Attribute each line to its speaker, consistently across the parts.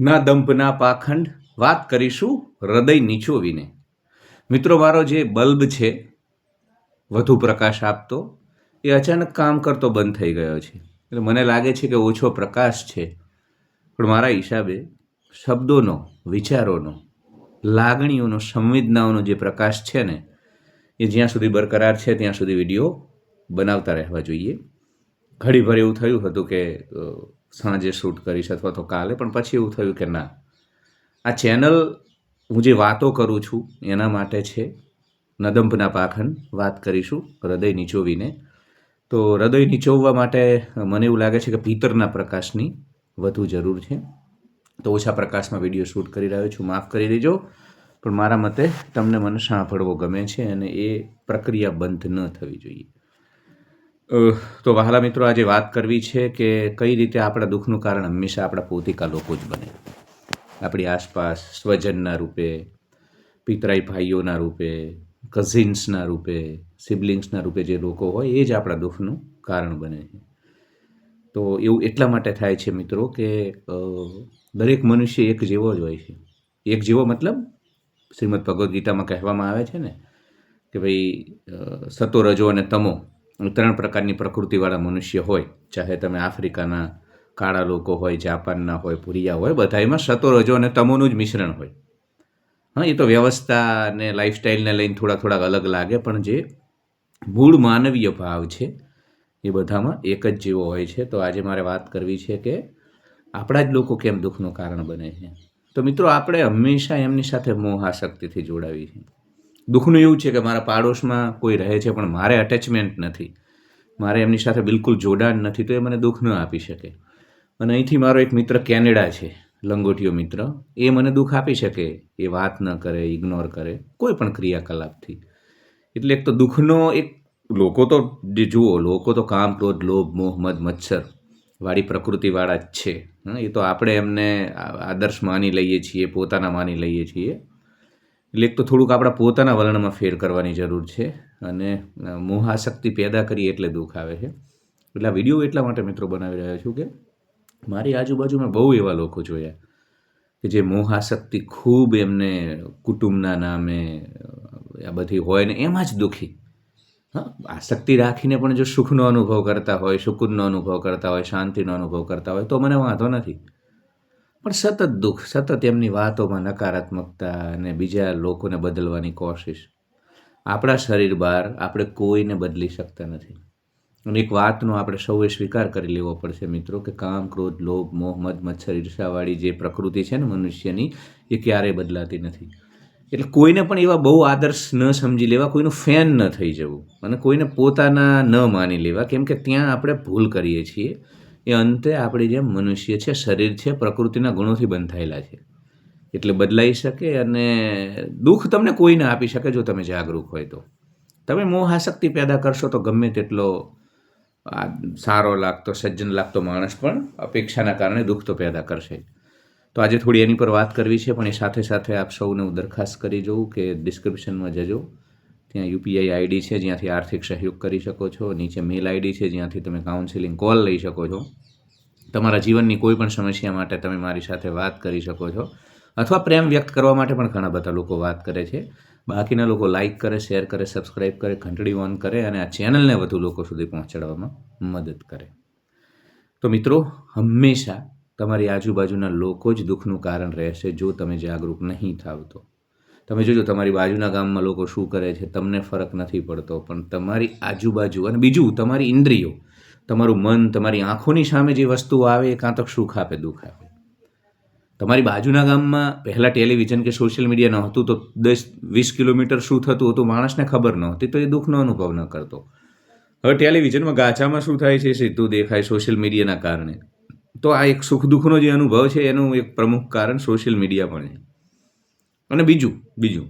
Speaker 1: ના દંભ ના પાખંડ વાત કરીશું હૃદય નીચોવીને. મિત્રો, મારો જે બલ્બ છે વધુ પ્રકાશ આપતો એ અચાનક કામ કરતો બંધ થઈ ગયો છે. એટલે મને લાગે છે કે ઓછો પ્રકાશ છે, પણ મારા હિસાબે શબ્દોનો, વિચારોનો, લાગણીઓનો, સંવેદનાઓનો જે પ્રકાશ છે ને એ જ્યાં સુધી બરકરાર છે ત્યાં સુધી વિડીયો બનાવતા રહેવા જોઈએ. ઘડીભર એવું થયું હતું કે સાંજે શૂટ કરીશ અથવા તો કાલે, પણ પછી એવું થયું કે ના, આ ચેનલ હું જે વાતો કરું છું એના માટે છે. નદંપના પાખંડ વાત કરીશું હૃદય નીચોવીને. તો હૃદય નીચોવવા માટે મને એવું લાગે છે કે પિત્તરના પ્રકાશની વધુ જરૂર છે. તો ઓછા પ્રકાશમાં વિડીયો શૂટ કરી રહ્યો છું, માફ કરી દેજો, પણ મારા મતે તમને મને સાંભળવો ગમે છે અને એ પ્રક્રિયા બંધ ન થવી જોઈએ. તો વહાલા મિત્રો, આજે વાત કરવી છે કે કઈ રીતે આપણા દુઃખનું કારણ હંમેશા આપણા પોતિકા લોકો જ બને. આપણી આસપાસ સ્વજનના રૂપે, પિતરાઈ ભાઈઓના રૂપે, કઝિન્સના રૂપે, સિબલિંગ્સના રૂપે જે લોકો હોય એ જ આપણા દુઃખનું કારણ બને છે. તો એવું એટલા માટે થાય છે મિત્રો કે દરેક મનુષ્ય એક જેવો જ હોય છે. એક જેવો મતલબ શ્રીમદ ભગવદ્ ગીતામાં કહેવામાં આવે છે ને કે ભાઈ સતો, રજો અને તમો 3 પ્રકારની પ્રકૃતિવાળા મનુષ્ય હોય. ચાહે તમે આફ્રિકાના કાળા લોકો હોય, જાપાનના હોય, ભૂરિયા હોય, બધામાં સતો, રજો અને તમોનું જ મિશ્રણ હોય. હા, એ તો વ્યવસ્થા અને લાઈફસ્ટાઈલને લઈને થોડા અલગ લાગે, પણ જે મૂળ માનવીય ભાવ છે એ બધામાં એક જ જેવો હોય છે. તો આજે મારે વાત કરવી છે કે આપણા જ લોકો કેમ દુઃખનું કારણ બને છે. તો મિત્રો, આપણે હંમેશા એમની સાથે મોહ આસક્તિથી જોડાવી છે. દુઃખનું એવું છે કે મારા પાડોશમાં કોઈ રહે છે પણ મારે અટેચમેન્ટ નથી, મારે એમની સાથે બિલકુલ જોડાણ નથી, તો એ મને દુઃખ ન આપી શકે. અને અહીંથી મારો એક મિત્ર કેનેડા છે, લંગોટીયો મિત્ર, એ મને દુઃખ આપી શકે, એ વાત ન કરે, ઇગ્નોર કરે કોઈ પણ ક્રિયાકલાપથી. એટલે એક તો દુઃખનો એક લોકો તો જુઓ, લોકો તો કામ, ક્રોધ, લોભ, મોહ, મદ, મત્સર વાળી પ્રકૃતિવાળા જ છે. એ તો આપણે એમને આદર્શ માની લઈએ છીએ, પોતાના માની લઈએ છીએ. એટલે એક તો થોડુંક આપણા પોતાના વલણમાં ફેર કરવાની જરૂર છે. અને મોહાશક્તિ પેદા કરીએ એટલે દુઃખ આવે છે. એટલે આ વિડીયો એટલા માટે મિત્રો બનાવી રહ્યો છું કે મારી આજુબાજુમાં બહુ એવા લોકો જોયા કે જે મોહાશક્તિ ખૂબ એમને કુટુંબના નામે આ બધી હોય ને એમાં જ દુઃખી. હા, આસક્તિ રાખીને પણ જો સુખનો અનુભવ કરતા હોય, સુકૂનનો અનુભવ કરતા હોય, શાંતિનો અનુભવ કરતા હોય તો મને વાંધો નથી. પણ સતત દુઃખ, સતત એમની વાતોમાં નકારાત્મકતા અને બીજા લોકોને બદલવાની કોશિશ. આપણા શરીર બહાર આપણે કોઈને બદલી શકતા નથી. અને એક વાતનો આપણે સૌએ સ્વીકાર કરી લેવો પડશે મિત્રો કે કામ, ક્રોધ, લોભ, મોહ, મદ, મત્સર, ઈર્ષાવાળી જે પ્રકૃતિ છે ને મનુષ્યની, એ ક્યારેય બદલાતી નથી. એટલે કોઈને પણ એવા બહુ આદર્શ ન સમજી લેવા, કોઈનું ફેન ન થઈ જવું અને કોઈને પોતાના ન માની લેવા, કેમ કે ત્યાં આપણે ભૂલ કરીએ છીએ. એ અંતે આપણી જેમ મનુષ્ય છે, શરીર છે, પ્રકૃતિના ગુણોથી બંધાયેલા છે. એટલે બદલાઈ શકે અને દુઃખ તમને કોઈ ના આપી શકે જો તમે જાગૃત હોય તો. તમે મોહાશક્તિ પેદા કરશો તો ગમે તેટલો સારો લાગતો, સજ્જન લાગતો માણસ પણ અપેક્ષાના કારણે દુઃખ તો પેદા કરશે. તો આજે થોડી એની પર વાત કરવી છે, પણ એ સાથે સાથે આપ સૌને હું દરખાસ્ત કરી જોઉં કે ડિસ્ક્રિપ્શનમાં જજો, ત્યાં યુપીઆઈ આઈડી છે જ્યાંથી આર્થિક સહયોગ કરી શકો છો. નીચે મેલ આઈડી છે જ્યાંથી તમે કાઉન્સિલિંગ કોલ લઈ શકો છો. તમારા જીવનની કોઈ પણ સમસ્યા માટે તમે મારી સાથે વાત કરી શકો છો. અથવા પ્રેમ વ્યક્ત કરવા માટે પણ ઘણા બધા લોકો વાત કરે છે. બાકીના લોકો લાઇક કરે, શેર કરે, સબસ્ક્રાઈબ કરે, ઘંટડી ઓન કરે અને આ ચેનલને વધુ લોકો સુધી પહોંચાડવામાં મદદ કરે. તો મિત્રો, હંમેશા તમારી આજુબાજુના લોકો જ દુઃખનું કારણ રહેશે જો તમે જાગૃત નહીં થાવ તો. તમે જોજો તમારી બાજુના ગામમાં લોકો શું કરે છે, તમને ફરક નથી પડતો, પણ તમારી આજુબાજુ અને બીજું તમારી ઇન્દ્રિયો, તમારું મન, તમારી આંખોની સામે જે વસ્તુ આવે એ કાં તો સુખ આપે, દુઃખ આપે. તમારી બાજુના ગામમાં પહેલાં ટેલિવિઝન કે સોશિયલ મીડિયા નહોતું તો 10-20 કિલોમીટર શું થતું હતું માણસને ખબર નહોતી, તો એ દુઃખનો અનુભવ ન કરતો. હવે ટેલિવિઝનમાં ગાછામાં શું થાય છે એ સીધું દેખાય સોશિયલ મીડિયાના કારણે. તો આ એક સુખ દુઃખનો જે અનુભવ છે એનું એક પ્રમુખ કારણ સોશિયલ મીડિયા પણ છે. અને બીજું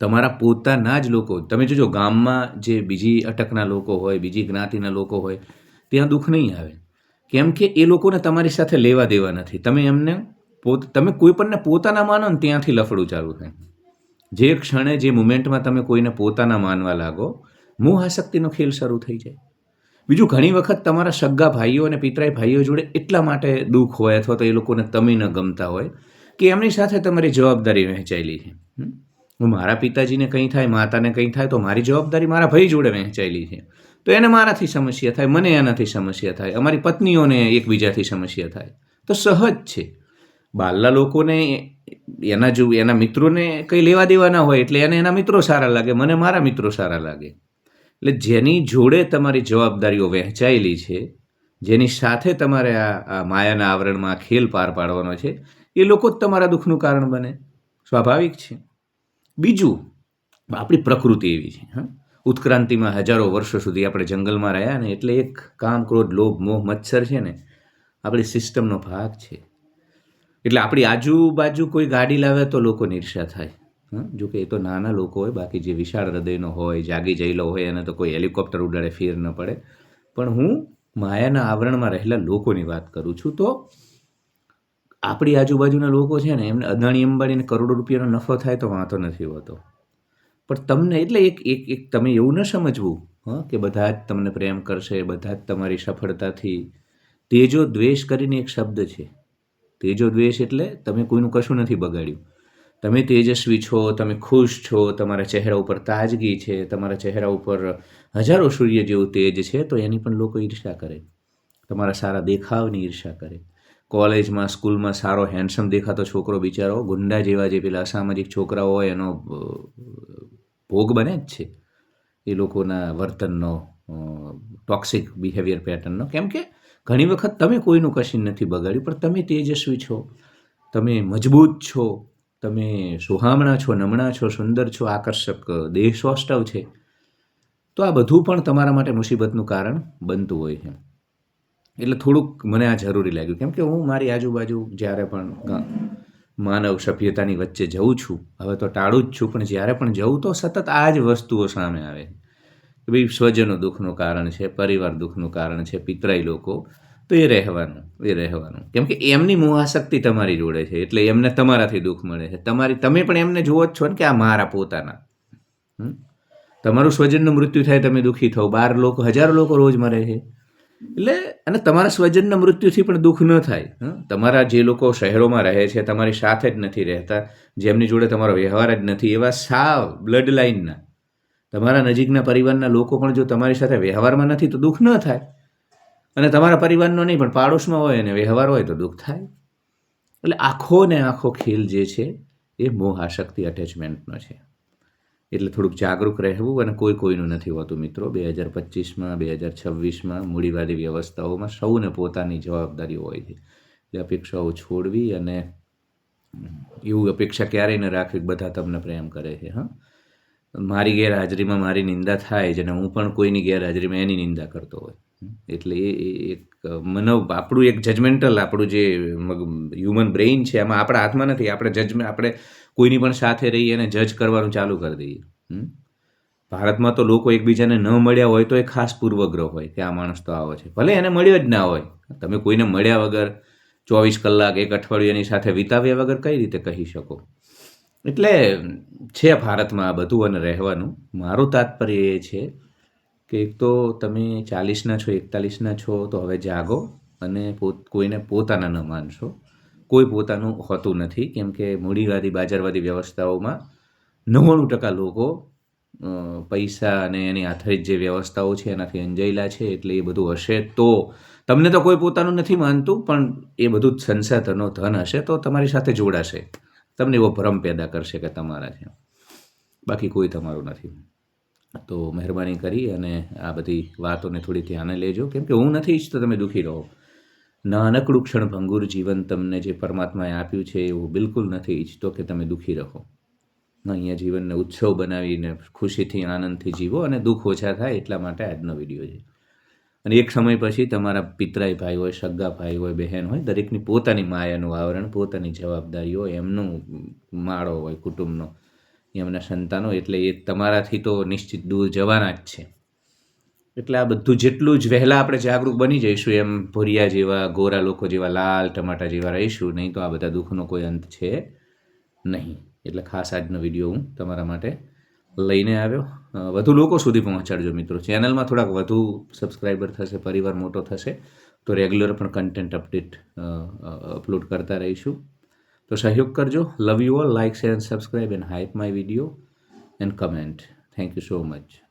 Speaker 1: તમારા પોતાના જ લોકો, તમે જોજો ગામમાં જે બીજી અટકના લોકો હોય, બીજી જ્ઞાતિના લોકો હોય, ત્યાં દુઃખ નહીં આવે. કેમ કે એ લોકોને તમારી સાથે લેવા દેવા નથી. તમે કોઈ પણને પોતાના માનો ને ત્યાંથી લફડું ચાલુ થાય. જે ક્ષણે, જે મુમેન્ટમાં તમે કોઈને પોતાના માનવા લાગો, મોહ આસક્તિનો ખેલ શરૂ થઈ જાય. બીજું, ઘણી વખત તમારા સગા ભાઈઓ અને પિતરાઈ ભાઈઓ જોડે એટલા માટે દુઃખ હોય અથવા તો એ લોકોને તમે ન ગમતા હોય કે એમની સાથે તમારી જવાબદારી વહેંચાયેલી છે. હું મારા પિતાજીને કંઈ થાય, માતાને કંઈ થાય તો મારી જવાબદારી મારા ભાઈ જોડે વહેંચાયેલી છે. તો એને મારાથી સમસ્યા થાય, મને એનાથી સમસ્યા થાય, અમારી પત્નીઓને એકબીજાથી સમસ્યા થાય. તો સહજ છે. બહારના લોકોને એના મિત્રોને કંઈ લેવા દેવા ના હોય એટલે એને એના મિત્રો સારા લાગે, મને મારા મિત્રો સારા લાગે. એટલે જેની જોડે તમારી જવાબદારીઓ વહેંચાયેલી છે, જેની સાથે તમારે આ માયાના આવરણમાં ખેલ પાર પાડવાનો છે, એ લોકો જ તમારા દુઃખનું કારણ બને. સ્વાભાવિક છે. બીજું, આપણી પ્રકૃતિ એવી છે. હા, ઉત્ક્રાંતિમાં હજારો વર્ષો સુધી આપણે જંગલમાં રહ્યા ને એટલે એક કામ, ક્રોધ, લોભ, મોહ, મત્સર છે ને આપણી સિસ્ટમનો ભાગ છે. એટલે આપણી આજુબાજુ કોઈ ગાડી લાવે તો લોકોની ઈર્ષા થાય. જો કે એ તો નાના લોકો હોય, બાકી જે વિશાળ હૃદયનો હોય, જાગી જયેલો હોય એને તો કોઈ હેલિકોપ્ટર ઉડાડે ફેર ન પડે. પણ હું માયાના આવરણમાં રહેલા લોકોની વાત કરું છું. તો આપણી આજુબાજુના લોકો છે ને એમને અદાણી અંબાણીને કરોડો રૂપિયાનો નફો થાય તો વાંધો નથી હોતો. પણ તમને એટલે એક તમે એવું ન સમજવું કે બધા જ તમને પ્રેમ કરશે, બધા જ તમારી સફળતાથી. તેજો દ્વેષ કરીને એક શબ્દ છે. તેજો દ્વેષ એટલે તમે કોઈનું કશું નથી બગાડ્યું. તમે તેજસ્વી છો, તમે ખુશ છો, તમારા ચહેરા ઉપર તાજગી છે, તમારા ચહેરા ઉપર હજારો સૂર્ય જેવું તેજ છે, તો એની પણ લોકો ઈર્ષા કરે. તમારા સારા દેખાવની ઈર્ષા કરે. કોલેજમાં, સ્કૂલમાં સારો હેન્ડસમ દેખાતો છોકરો બિચારો ગુંડા જેવા જે પેલા અસામાજિક છોકરાઓ હોય એનો ભોગ બને જ છે. એ લોકોના વર્તનનો, ટોક્સિક બિહેવિયર પેટર્નનો. કેમ કે ઘણી વખત તમે કોઈનું કશી નથી બગાડ્યું, પણ તમે તેજસ્વી છો, તમે મજબૂત છો, તમે સુહામણા છો, નમણા છો, સુંદર છો, આકર્ષક દેહ સૌષ્ઠવ છે. તો આ બધું પણ તમારા માટે મુસીબતનું કારણ બનતું હોય છે. એટલે થોડુંક મને આ જરૂરી લાગ્યું. કેમ કે હું મારી આજુબાજુ જ્યારે પણ માનવ સભ્યતાની વચ્ચે જઉં છું, હવે તો ટાળું જ છું, પણ જ્યારે પણ જઉં તો સતત આ જ વસ્તુઓ સામે આવે. ભાઈ, સ્વજનો દુઃખનું કારણ છે, પરિવાર દુઃખનું કારણ છે, પિતરાઈ લોકો, તો એ રહેવાનું. કેમ કે એમની મોહાશક્તિ તમારી જોડે છે એટલે એમને તમારાથી દુઃખ મળે છે. તમે પણ એમને જુઓ જ છો ને કે આ મારા પોતાના. તમારું સ્વજનનું મૃત્યુ થાય તમે દુઃખી થાવ, 12 લોકો, 1000 લોકો રોજ મરે છે. એટલે અને તમારા સ્વજનના મૃત્યુથી પણ દુઃખ ન થાય. તમારા જે લોકો શહેરોમાં રહે છે, તમારી સાથે જ નથી રહેતા, જેમની જોડે તમારો વ્યવહાર જ નથી, એવા સાવ બ્લડ લાઇનના તમારા નજીકના પરિવારના લોકો પણ જો તમારી સાથે વ્યવહારમાં નથી તો દુઃખ ન થાય. અને તમારા પરિવારનો નહીં પણ પાડોશમાં હોય અને વ્યવહાર હોય તો દુઃખ થાય. એટલે આખો ખેલ જે છે એ મોહ આસક્તિ અટેચમેન્ટનો છે. એટલે થોડુંક જાગૃત રહેવું. અને કોઈનું નથી હોતું મિત્રો. 2025માં, 2026માં મૂડીવાદી વ્યવસ્થાઓમાં સૌને પોતાની જવાબદારી હોય છે. એ અપેક્ષાઓ છોડવી અને એવું અપેક્ષા ક્યારેય ન રાખવી કે બધા તમને પ્રેમ કરે છે. મારી ગેરહાજરીમાં મારી નિંદા થાય છે અને હું પણ કોઈની ગેરહાજરીમાં એની નિંદા કરતો હોય. એટલે એ એક આપણું એક જજમેન્ટલ, આપણું જે હ્યુમન બ્રેઇન છે એમાં આપણા હાથમાં નથી. આપણે કોઈની પણ સાથે રહી અને જજ કરવાનું ચાલુ કરી દઈએ. ભારતમાં તો લોકો એકબીજાને ન મળ્યા હોય તો એ ખાસ પૂર્વગ્રહ હોય કે આ માણસ તો આવો છે. ભલે એને મળ્યો જ ના હોય, તમે કોઈને મળ્યા વગર 24 કલાક, એક અઠવાડિયું એની સાથે વિતાવ્યા વગર કઈ રીતે કહી શકો? એટલે છે ભારતમાં આ બધું અને રહેવાનું. મારું તાત્પર્ય એ છે કે એક તો તમે 40ના છો, 41ના છો તો હવે જાગો અને કોઈને પોતાના ન માનશો. કોઈ પોતાનું હોતું નથી. કેમ કે મૂડીવાદી, બાજારવાદી વ્યવસ્થાઓમાં 99% લોકો પૈસા અને એની આધારિત જે વ્યવસ્થાઓ છે એનાથી અંજાયેલા છે. એટલે એ બધું હશે તો તમને તો કોઈ પોતાનું નથી માનતું, પણ એ બધું સંસાધનો, ધન હશે તો તમારી સાથે જોડાશે, તમને એવો ભ્રમ પેદા કરશે કે તમારા છે, બાકી કોઈ તમારું નથી. તો મહેરબાની કરી અને આ બધી વાતોને થોડી ધ્યાને લેજો. કેમ કે હું નથી ઈચ્છતો તમે દુઃખી રહો. નાનકડું ક્ષણભંગુર જીવન તમને જે પરમાત્માએ આપ્યું છે એવું બિલકુલ નથી ઈચ્છતો કે તમે દુઃખી રહો. અહીંયા જીવનને ઉત્સવ બનાવીને ખુશીથી, આનંદથી જીવો અને દુઃખ ઓછા થાય એટલા માટે આજનો વિડીયો છે. અને એક સમય પછી તમારા પિતરાઈ ભાઈ હોય, સગા ભાઈ હોય, બહેન હોય, દરેકની પોતાની માયાનું આવરણ, પોતાની જવાબદારીઓ, એમનો માળો હોય કુટુંબનો, એમના સંતાનો. એટલે એ તમારાથી તો નિશ્ચિત દૂર જવાના જ છે. એટલે આ બધું જેટલું જ વહેલા આપણે જાગૃત બની જઈશું એમ ભોરિયા જેવા, ગોરા લોકો જેવા, લાલ ટમાટા જેવા રહીશું. નહીં તો આ બધા દુઃખનો કોઈ અંત છે નહીં. એટલે ખાસ આજનો વિડીયો હું તમારા માટે લઈને આવ્યો. વધુ લોકો સુધી પહોંચાડજો મિત્રો. ચેનલમાં થોડાક વધુ સબસ્ક્રાઈબર થશે, પરિવાર મોટો થશે તો રેગ્યુલર પણ કન્ટેન્ટ અપડેટ અપલોડ કરતા રહીશું. તો સહયોગ કરજો. Love you all. Like, share and subscribe and hype my video and comment. Thank you so much.